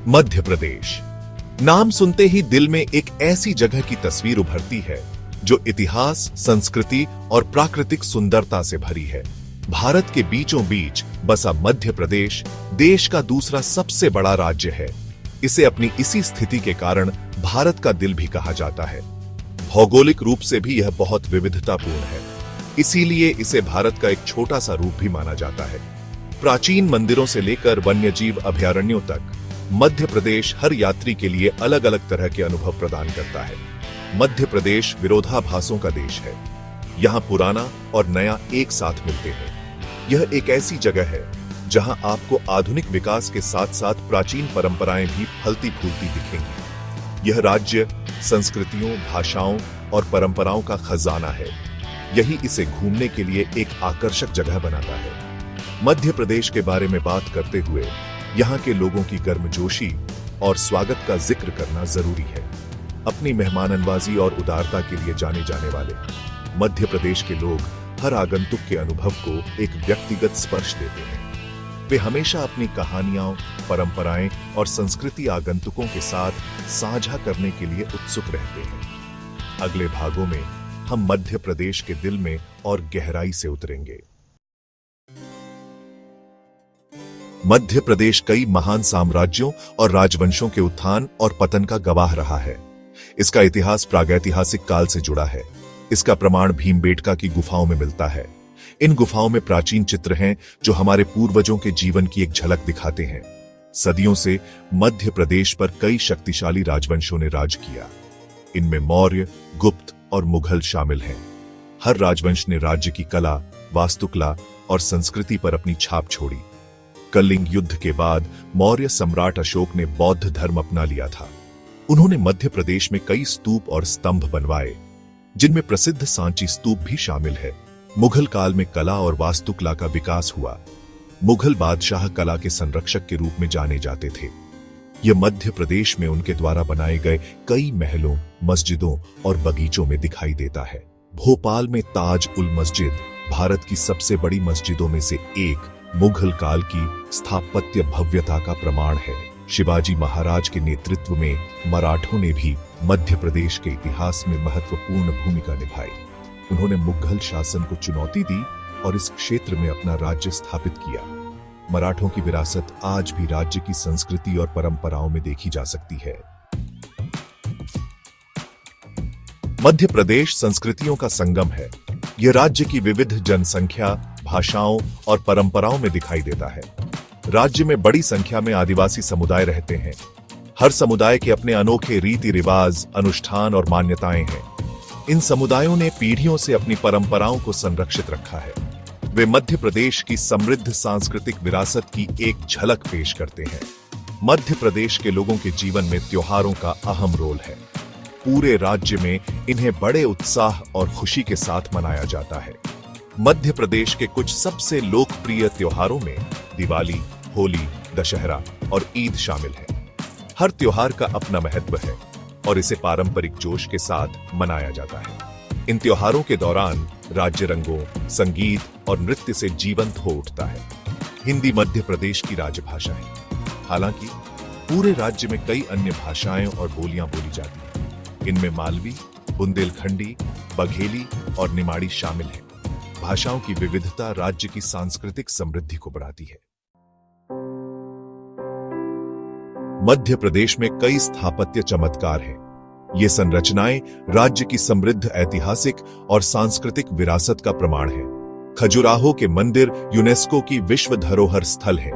मध्य प्रदेश। नाम सुनते ही दिल में एक ऐसी जगह की तस्वीर उभरती है जो इतिहास, संस्कृति और प्राकृतिक सुंदरता से भरी है। भारत के बीचों बीच बसा मध्य प्रदेश देश का दूसरा सबसे बड़ा राज्य है। इसे अपनी इसी स्थिति के कारण भारत का दिल भी कहा जाता है। भौगोलिक रूप से भी यह बहुत विविधतापूर्ण है, इसीलिए इसे भारत का एक छोटा सा रूप भी माना जाता है। प्राचीन मंदिरों से लेकर वन्यजीव अभयारण्यों तक मध्य प्रदेश हर यात्री के लिए अलग अलग तरह के अनुभव प्रदान करता है। मध्य प्रदेश विरोधाभासों का देश है। यहाँ पुराना और नया एक साथ मिलते हैं। यह एक ऐसी जगह है जहां आपको आधुनिक विकास के साथ साथ प्राचीन परंपराएं भी फलती फूलती दिखेंगी। यह राज्य संस्कृतियों, भाषाओं और परंपराओं का खजाना है। यही इसे घूमने के लिए एक आकर्षक जगह बनाता है। मध्य प्रदेश के बारे में बात करते हुए यहाँ के लोगों की गर्मजोशी और स्वागत का जिक्र करना जरूरी है। अपनी मेहमाननवाजी और उदारता के लिए जाने जाने वाले मध्य प्रदेश के लोग हर आगंतुक के अनुभव को एक व्यक्तिगत स्पर्श देते हैं। वे हमेशा अपनी कहानियां, परंपराएं और संस्कृति आगंतुकों के साथ साझा करने के लिए उत्सुक रहते हैं। अगले भागों में हम मध्य प्रदेश के दिल में और गहराई से उतरेंगे। मध्य प्रदेश कई महान साम्राज्यों और राजवंशों के उत्थान और पतन का गवाह रहा है। इसका इतिहास प्रागैतिहासिक काल से जुड़ा है। इसका प्रमाण भीमबेटका की गुफाओं में मिलता है। इन गुफाओं में प्राचीन चित्र हैं जो हमारे पूर्वजों के जीवन की एक झलक दिखाते हैं। सदियों से मध्य प्रदेश पर कई शक्तिशाली राजवंशों ने राज किया। इनमें मौर्य, गुप्त और मुगल शामिल हैं। हर राजवंश ने राज्य की कला, वास्तुकला और संस्कृति पर अपनी छाप छोड़ी। कलिंग युद्ध के बाद मौर्य सम्राट अशोक ने बौद्ध धर्म अपना लिया था। उन्होंने मध्य प्रदेश में कई स्तूप और स्तंभ बनवाए, जिनमें प्रसिद्ध सांची स्तूप भी शामिल है। मुगल काल में कला और वास्तुकला का विकास हुआ। मुगल बादशाह कला के संरक्षक के रूप में जाने जाते थे। यह मध्य प्रदेश में उनके द्वारा बनाए गए कई महलों, मस्जिदों और बगीचों में दिखाई देता है। भोपाल में ताज उल मस्जिद भारत की सबसे बड़ी मस्जिदों में से एक मुगल काल की स्थापत्य भव्यता का प्रमाण है। शिवाजी महाराज के नेतृत्व में मराठों ने भी मध्य प्रदेश के इतिहास में महत्वपूर्ण भूमिका निभाई। उन्होंने मुगल शासन को चुनौती दी और इस क्षेत्र में अपना राज्य स्थापित किया। मराठों की विरासत आज भी राज्य की संस्कृति और परंपराओं में देखी जा सकती है। मध्य प्रदेश संस्कृतियों का संगम है। यह राज्य की विविध जनसंख्या, भाषाओं और परंपराओं में दिखाई देता है। राज्य में बड़ी संख्या में आदिवासी समुदाय रहते हैं। हर समुदाय के अपने अनोखे रीति रिवाज, अनुष्ठान और मान्यताएं हैं। इन समुदायों ने पीढ़ियों से अपनी परंपराओं को संरक्षित रखा है। वे मध्य प्रदेश की समृद्ध सांस्कृतिक विरासत की एक झलक पेश करते हैं। मध्य प्रदेश के लोगों के जीवन में त्योहारों का अहम रोल है। पूरे राज्य में इन्हें बड़े उत्साह और खुशी के साथ मनाया जाता है। मध्य प्रदेश के कुछ सबसे लोकप्रिय त्योहारों में दिवाली, होली, दशहरा और ईद शामिल है। हर त्योहार का अपना महत्व है और इसे पारंपरिक जोश के साथ मनाया जाता है। इन त्योहारों के दौरान राज्य रंगों, संगीत और नृत्य से जीवंत हो उठता है। हिंदी मध्य प्रदेश की राजभाषा है। हालांकि पूरे राज्य में कई अन्य भाषाएं और बोलियां बोली जाती हैं। इनमें मालवी, बुंदेलखंडी, बघेली और निमाड़ी शामिल हैं। भाषाओं की विविधता राज्य की सांस्कृतिक समृद्धि को बढ़ाती है। मध्य प्रदेश में कई स्थापत्य चमत्कार हैं। ये संरचनाएं राज्य की समृद्ध ऐतिहासिक और सांस्कृतिक विरासत का प्रमाण है। खजुराहो के मंदिर यूनेस्को की विश्व धरोहर स्थल हैं।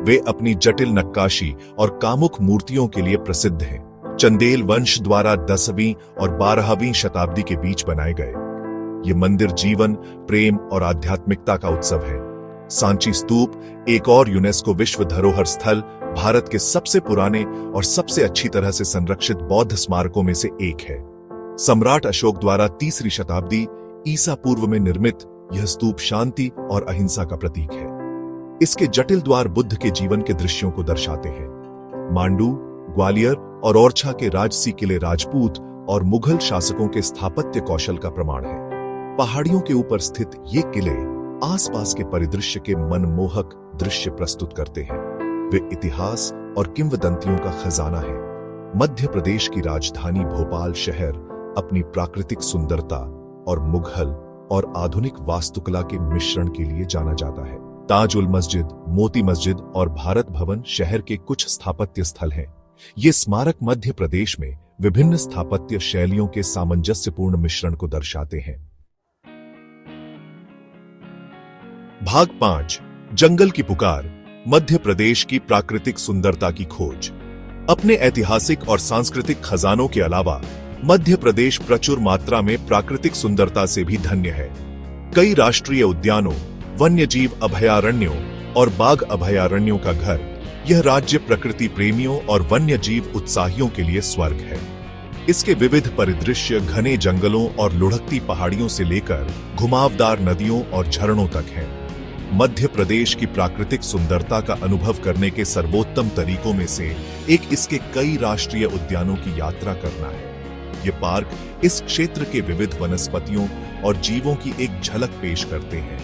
वे अपनी जटिल नक्काशी और कामुक मूर्तियों के लिए प्रसिद्ध हैं। चंदेल वंश द्वारा 10वीं और 12वीं शताब्दी के बीच बनाए गए ये मंदिर जीवन, प्रेम और आध्यात्मिकता का उत्सव है। सांची स्तूप, एक और यूनेस्को विश्व धरोहर स्थल, भारत के सबसे पुराने और सबसे अच्छी तरह से संरक्षित बौद्ध स्मारकों में से एक है। सम्राट अशोक द्वारा 3री शताब्दी ईसा पूर्व में निर्मित यह स्तूप शांति और अहिंसा का प्रतीक है। इसके जटिल द्वार बुद्ध के जीवन के दृश्यों को दर्शाते हैं। मांडू, ग्वालियर और ओरछा के राजसी किले राजपूत और मुगल शासकों के स्थापत्य कौशल का प्रमाण है। पहाड़ियों के ऊपर स्थित ये किले आसपास के परिदृश्य के मनमोहक दृश्य प्रस्तुत करते हैं। वे इतिहास और किंवदंतियों का खजाना है। मध्य प्रदेश की राजधानी भोपाल शहर अपनी प्राकृतिक सुंदरता और मुगल और आधुनिक वास्तुकला के मिश्रण के लिए जाना जाता है। ताजुल मस्जिद, मोती मस्जिद और भारत भवन शहर के कुछ स्थापत्य स्थल हैं। ये स्मारक मध्य प्रदेश में विभिन्न स्थापत्य शैलियों के सामंजस्यपूर्ण मिश्रण को दर्शाते हैं। भाग 5 जंगल की पुकार, मध्य प्रदेश की प्राकृतिक सुंदरता की खोज। अपने ऐतिहासिक और सांस्कृतिक खजानों के अलावा मध्य प्रदेश प्रचुर मात्रा में प्राकृतिक सुंदरता से भी धन्य है। कई राष्ट्रीय उद्यानों, वन्यजीव अभयारण्यों और बाघ अभयारण्यों का घर, यह राज्य प्रकृति प्रेमियों और वन्यजीव उत्साहियों के लिए स्वर्ग है। इसके विविध परिदृश्य घने जंगलों और लुढ़कती पहाड़ियों से लेकर घुमावदार नदियों और झरनों तक हैं। मध्य प्रदेश की प्राकृतिक सुंदरता का अनुभव करने के सर्वोत्तम तरीकों में से एक इसके कई राष्ट्रीय उद्यानों की यात्रा करना है। ये पार्क इस क्षेत्र के विविध वनस्पतियों और जीवों की एक झलक पेश करते हैं।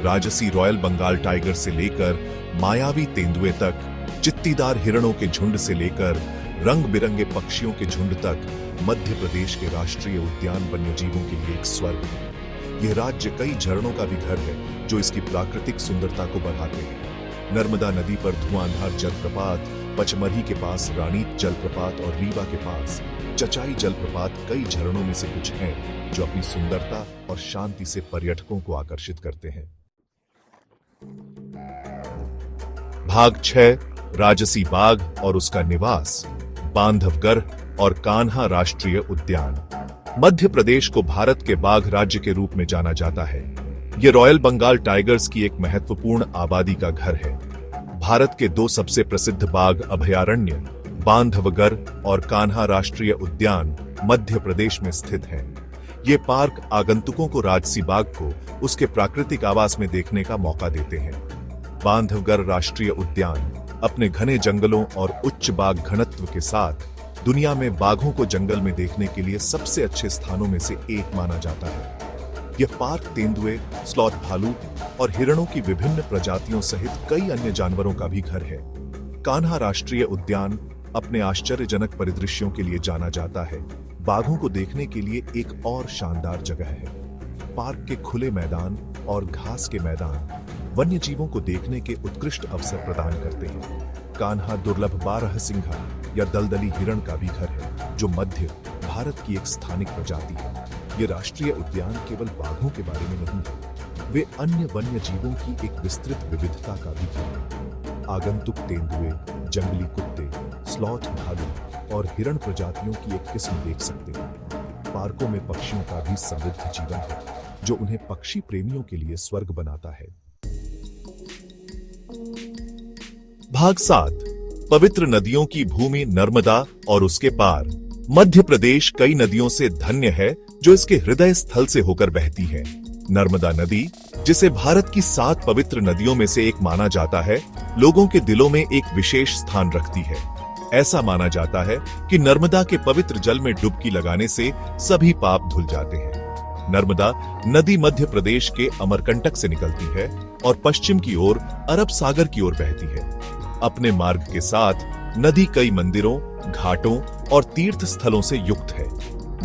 राजसी रॉयल बंगाल टाइगर से लेकर मायावी तेंदुए तक, चित्तीदार हिरणों के झुंड से लेकर रंग बिरंगे पक्षियों के झुंड तक, मध्य प्रदेश के राष्ट्रीय उद्यान वन्यजीवों के लिए एक स्वर्ग है। यह राज्य कई झरनों का भी घर है जो इसकी प्राकृतिक सुंदरता को बढ़ाते हैं। नर्मदा नदी पर धुआंधार जलप्रपात, पचमरही के पास रानीत जलप्रपात और रीवा के पास चचाई जलप्रपात कई झरनों में से कुछ हैं जो अपनी सुंदरता और शांति से पर्यटकों को आकर्षित करते हैं। भाग 6 राजसी बाघ और उसका निवास, बांधवगढ़ और कान्हा राष्ट्रीय उद्यान। मध्य प्रदेश को भारत के बाघ राज्य के रूप में जाना जाता है। यह रॉयल बंगाल टाइगर्स की एक महत्वपूर्ण आबादी का घर है। भारत के 2 सबसे प्रसिद्ध बाघ अभयारण्य बांधवगढ़ और कान्हा राष्ट्रीय उद्यान मध्य प्रदेश में स्थित हैं। ये पार्क आगंतुकों को राजसी बाघ को उसके प्राकृतिक आवास में देखने का मौका देते हैं। बांधवगढ़ राष्ट्रीय उद्यान अपने घने जंगलों और उच्च बाघ घनत्व के साथ दुनिया में बाघों को जंगल में देखने के लिए सबसे अच्छे स्थानों में से एक माना जाता है। यह पार्क तेंदुए, स्लॉथ भालू और हिरणों की विभिन्न प्रजातियों सहित कई अन्य जानवरों का भी घर है। कान्हा राष्ट्रीय उद्यान अपने आश्चर्यजनक परिदृश्यों के लिए जाना जाता है। बाघों को देखने के लिए एक और शानदार जगह है। पार्क के खुले मैदान और घास के मैदान वन्य जीवों को देखने के उत्कृष्ट अवसर प्रदान करते हैं। कान्हा दुर्लभ बारहसिंघा या दलदली हिरण का भी घर है जो मध्य भारत की एक स्थानिक प्रजाति है। ये राष्ट्रीय उद्यान केवल बाघों के बारे में नहीं है, वे अन्य वन्य जीवों की एक विस्तृत विविधता का भी है। आगंतुक तेंदुए, जंगली कुत्ते, स्लॉथ भालू और हिरण प्रजातियों की एक किस्म देख सकते हैं। पार्कों में पक्षियों का भी समृद्ध जीवन है जो उन्हें पक्षी प्रेमियों के लिए स्वर्ग बनाता है। भाग 7 पवित्र नदियों की भूमि नर्मदा और उसके पार। मध्य प्रदेश कई नदियों से धन्य है जो इसके हृदय स्थल से होकर बहती है। नर्मदा नदी, जिसे भारत की 7 पवित्र नदियों में से एक माना जाता है, लोगों के दिलों में एक विशेष स्थान रखती है। ऐसा माना जाता है कि नर्मदा के पवित्र जल में डुबकी लगाने से सभी पाप धुल जाते हैं। नर्मदा नदी मध्य प्रदेश के अमरकंटक से निकलती है और पश्चिम की ओर अरब सागर की ओर बहती है। अपने मार्ग के साथ नदी कई मंदिरों, घाटों और तीर्थ स्थलों से युक्त है।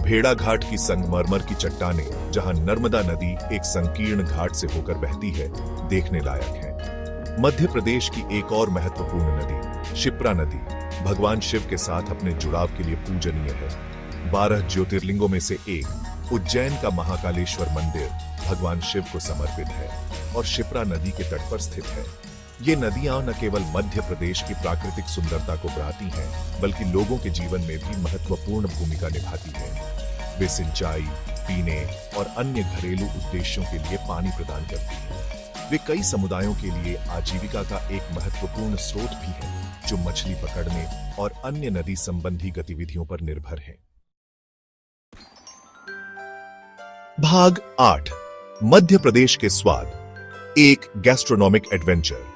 भेड़ा घाट की संगमरमर की चट्टानें, जहां नर्मदा नदी एक संकीर्ण घाट से होकर बहती है, देखने लायक है। मध्य प्रदेश की एक और महत्वपूर्ण नदी शिप्रा नदी भगवान शिव के साथ अपने जुड़ाव के लिए पूजनीय है। 12 ज्योतिर्लिंगों में से एक उज्जैन का महाकालेश्वर मंदिर भगवान शिव को समर्पित है और शिप्रा नदी के तट पर स्थित है। ये नदियां न केवल मध्य प्रदेश की प्राकृतिक सुंदरता को बढ़ाती हैं, बल्कि लोगों के जीवन में भी महत्वपूर्ण भूमिका निभाती हैं। वे सिंचाई, पीने और अन्य घरेलू उद्देश्यों के लिए पानी प्रदान करती हैं। वे कई समुदायों के लिए आजीविका का एक महत्वपूर्ण स्रोत भी है, जो मछली पकड़ने और अन्य नदी संबंधी गतिविधियों पर निर्भर है। भाग 8 मध्य प्रदेश के स्वाद, एक गैस्ट्रोनॉमिक एडवेंचर।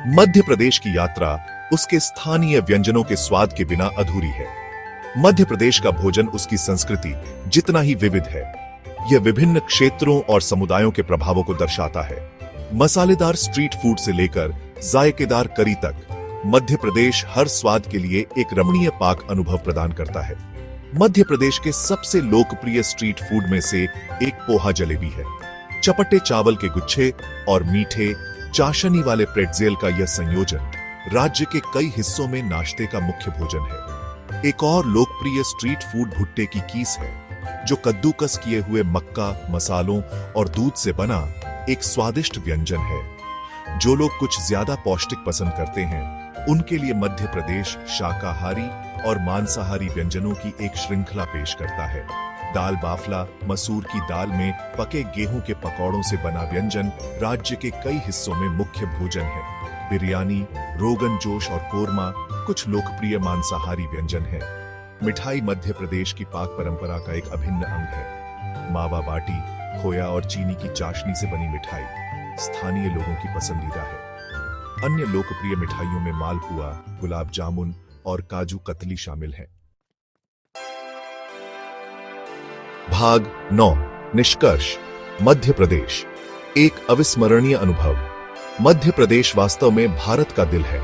मध्य प्रदेश की यात्रा उसके स्थानीय व्यंजनों के स्वाद के बिना अधूरी है। मध्य प्रदेश का भोजन उसकी संस्कृति जितना ही विविध है। यह विभिन्न क्षेत्रों और समुदायों के प्रभावों को दर्शाता है। मसालेदार स्ट्रीट फूड से लेकर जायकेदार करी तक, मध्य प्रदेश हर स्वाद के लिए एक रमणीय पाक अनुभव प्रदान करता है। मध्य प्रदेश के सबसे लोकप्रिय स्ट्रीट फूड में से एक पोहा जलेबी है। चपटे चावल के गुच्छे और मीठे चाशनी वाले प्रेट्जेल का यह संयोजन राज्य के कई हिस्सों में नाश्ते का मुख्य भोजन है। एक और लोकप्रिय स्ट्रीट फूड भुट्टे की कीस है, जो कद्दूकस किए हुए मक्का, मसालों और दूध से बना एक स्वादिष्ट व्यंजन है। जो लोग कुछ ज्यादा पौष्टिक पसंद करते हैं, उनके लिए मध्य प्रदेश शाकाहारी और मांसाहारी व्यंजनों की एक श्रृंखला पेश करता है। दाल बाफला, मसूर की दाल में पके गेहूं के पकौड़ों से बना व्यंजन राज्य के कई हिस्सों में मुख्य भोजन है। बिरयानी, रोगन जोश और कोरमा कुछ लोकप्रिय मांसाहारी व्यंजन हैं। मिठाई मध्य प्रदेश की पाक परंपरा का एक अभिन्न अंग है। मावा बाटी, खोया और चीनी की चाशनी से बनी मिठाई स्थानीय लोगों की पसंदीदा है। अन्य लोकप्रिय मिठाइयों में मालपुआ, गुलाब जामुन और काजू कतली शामिल हैं। भाग 9 निष्कर्ष। मध्य प्रदेश एक अविस्मरणीय अनुभव। मध्य प्रदेश वास्तव में भारत का दिल है।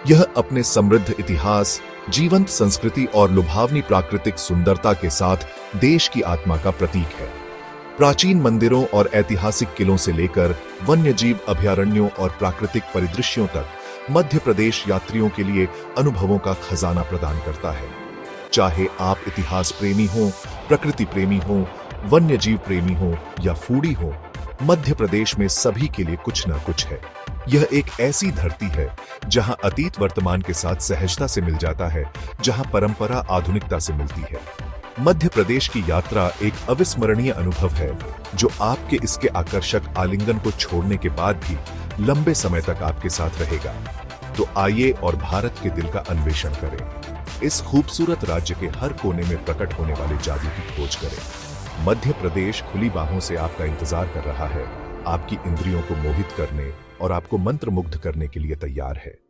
यह अपने समृद्ध इतिहास, जीवंत संस्कृति और लुभावनी प्राकृतिक सुंदरता के साथ देश की आत्मा का प्रतीक है। प्राचीन मंदिरों और ऐतिहासिक किलों से लेकर वन्यजीव अभयारण्यों और प्राकृतिक परिदृश्यों तक, मध्य प्रदेश यात्रियों के लिए अनुभवों का खजाना प्रदान करता है। चाहे आप इतिहास प्रेमी हो, प्रकृति प्रेमी हो, वन्यजीव प्रेमी हो या फूडी हो, मध्य प्रदेश में सभी के लिए कुछ न कुछ है। यह एक ऐसी धरती है जहां अतीत वर्तमान के साथ सहजता से मिल जाता है, जहां परंपरा आधुनिकता से मिलती है। मध्य प्रदेश की यात्रा एक अविस्मरणीय अनुभव है, जो आपके इसके आकर्षक आलिंगन को छोड़ने के बाद भी लंबे समय तक आपके साथ रहेगा। तो आइए और भारत के दिल का अन्वेषण करें। इस खूबसूरत राज्य के हर कोने में प्रकट होने वाले जादू की खोज करें। मध्य प्रदेश खुली बाहों से आपका इंतजार कर रहा है, आपकी इंद्रियों को मोहित करने और आपको मंत्रमुग्ध करने के लिए तैयार है।